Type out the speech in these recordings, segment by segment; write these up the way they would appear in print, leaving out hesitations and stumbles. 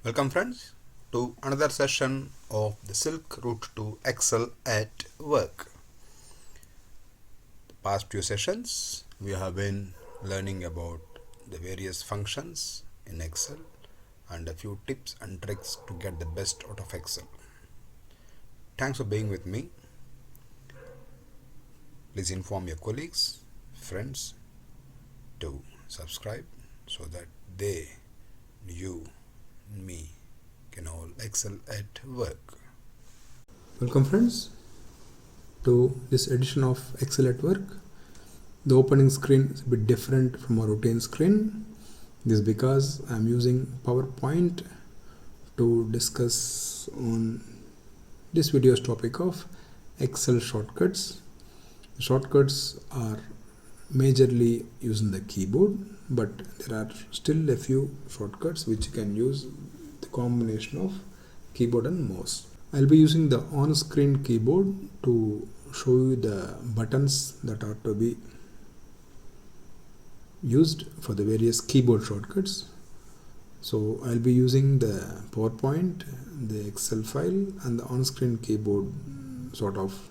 Welcome friends to another session of the Silk Route to Excel at Work. The past few sessions we have been learning about the various functions in Excel and a few tips and tricks to get the best out of Excel. Thanks for being with me. Please inform your colleagues, friends to subscribe so that they, you, me can all excel at work. Welcome friends to this edition of Excel at Work. The opening screen is a bit different from our routine screen. This is because I am using PowerPoint to discuss on this video's topic of Excel shortcuts. The shortcuts are majorly using the keyboard, but there are still a few shortcuts which you can use the combination of keyboard and mouse. I'll be using the on-screen keyboard to show you the buttons that are to be used for the various keyboard shortcuts. So I'll be using the PowerPoint, the Excel file and the on-screen keyboard sort of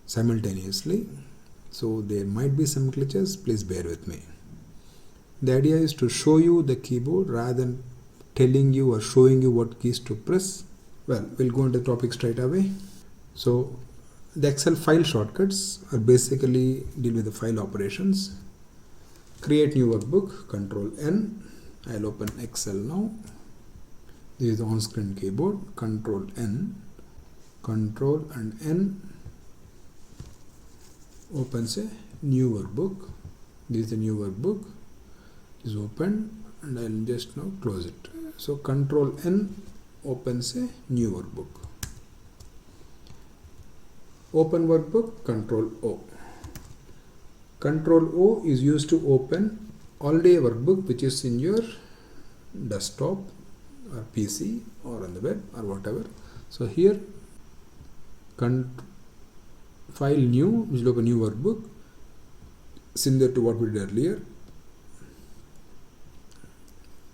simultaneously. So there might be some glitches, please bear with me. The idea is to show you the keyboard rather than telling you or showing you what keys to press. Well, we'll go into the topic straight away. So the Excel file shortcuts are basically deal with the file operations. Create new workbook, Ctrl+N. I'll open Excel now. This is the on-screen keyboard, Ctrl+N, Ctrl and N opens a new workbook. This is the new workbook. It is open and I'll just now close it. So Ctrl+N opens a new workbook. Open workbook, Ctrl+O. Ctrl+O is used to open already a workbook which is in your desktop or PC or on the web or whatever. So here file new, which will open new workbook, similar to what we did earlier.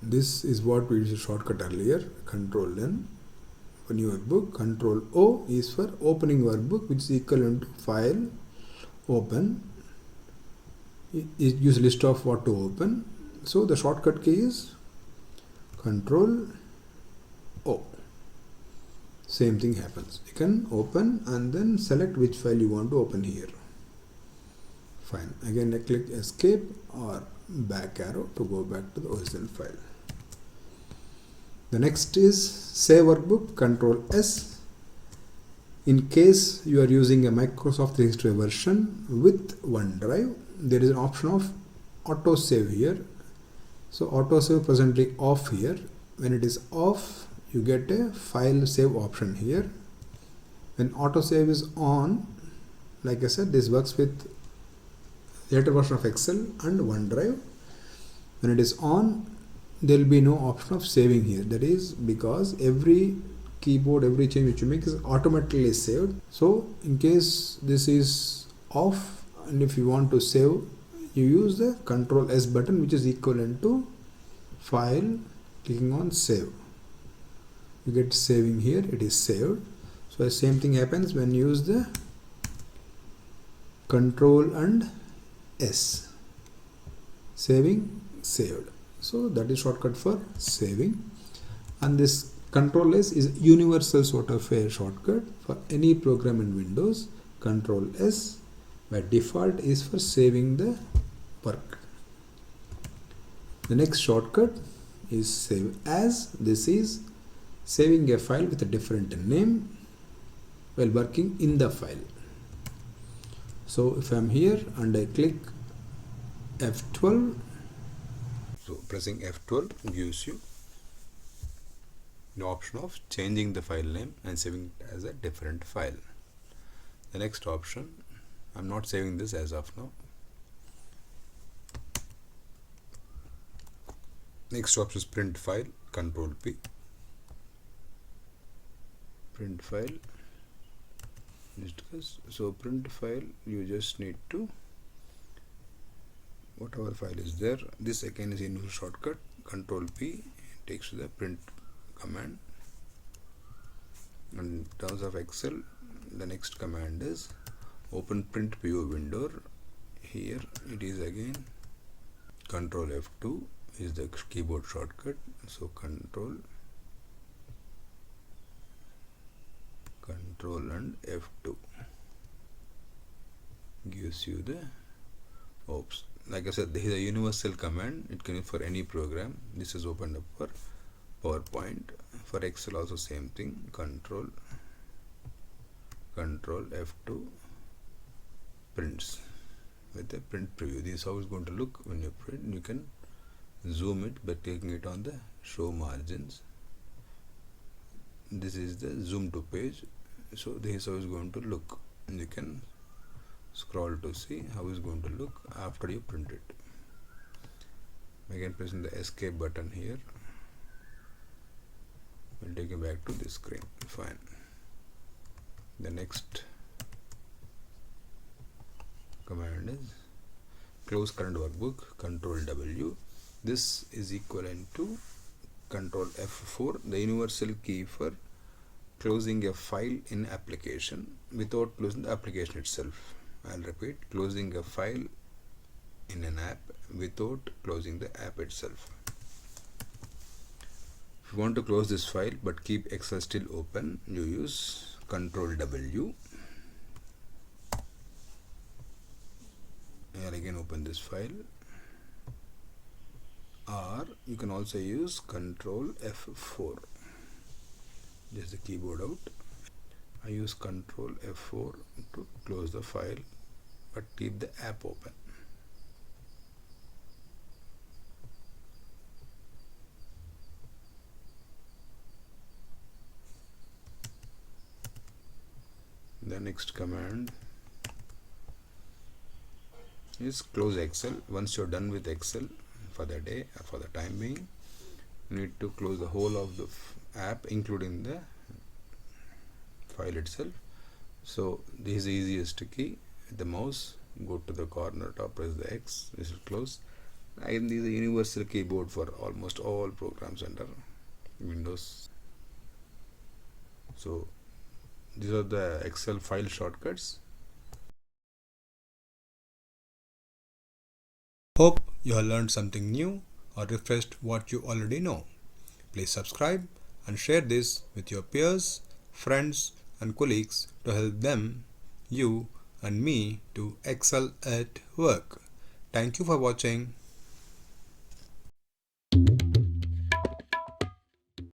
This is what we used a shortcut earlier, Ctrl+N for new workbook. Ctrl+O is for opening workbook, which is equivalent to file, open. It use list of what to open. So the shortcut key is Ctrl+O. Same thing happens. You can open and then select which file you want to open here. Fine. Again I click escape or back arrow to go back to the original file. The next is save workbook, Ctrl+S. In case you are using a Microsoft 365 version with OneDrive, there is an option of auto save here. So auto save presently off here. When it is off, you get a file save option here. When autosave is on, like I said, this works with later version of Excel and OneDrive. When it is on, there will be no option of saving here. That is because every keyboard, every change which you make is automatically saved. So in case this is off and if you want to save, you use the Ctrl+S button, which is equivalent to file, clicking on save. You get saving here, it is saved. So the same thing happens when you use the Ctrl and S. Saving, saved. So that is shortcut for saving. And this Ctrl+S is universal sort of a shortcut for any program in Windows. Ctrl+S by default is for saving the work. The next shortcut is save as. This is saving a file with a different name while working in the file. So if I am here and I click F12, So pressing F12 gives you the option of changing the file name and saving it as a different file. The next option, I'm not saving this as of now. Next option is print file, Ctrl+P. Print file. So print file, you just need to whatever file is there. This again is in shortcut, Ctrl+P takes to the print command. In terms of Excel, the next command is open print view window. Here it is again Ctrl F2 is the keyboard shortcut. So Ctrl and F2 gives you the oops. Like I said, this is a universal command. It can be for any program. This is opened up for PowerPoint. For Excel also same thing. Ctrl F2 prints with a print preview. This is how it's going to look when you print. You can zoom it by taking it on the show margins. This is the zoom to page. So this is how it's going to look. You can scroll to see how it's going to look after you print it. Again, pressing the escape button here will take you back to this screen. Fine. The next command is close current workbook. Ctrl+W. This is equivalent to Ctrl F4, the universal key for closing a file in application without closing the application itself. I'll repeat, closing a file in an app without closing the app itself. If you want to close this file but keep Excel still open, you use Ctrl+W. Here again open this file, or you can also use Ctrl F4. This is the keyboard out. I use Ctrl F4 to close the file but keep the app open. The next command is close Excel. Once you're done with Excel for the day or for the time being, you need to close the whole of the app including the file itself. So this is the easiest key. With the mouse, go to the corner top, press the X, this will close. And this is a universal keyboard for almost all programs under Windows. So these are the Excel file shortcuts. Hope you have learned something new or refreshed what you already know. Please subscribe and share this with your peers, friends and colleagues to help them, you and me to excel at work. Thank you for watching.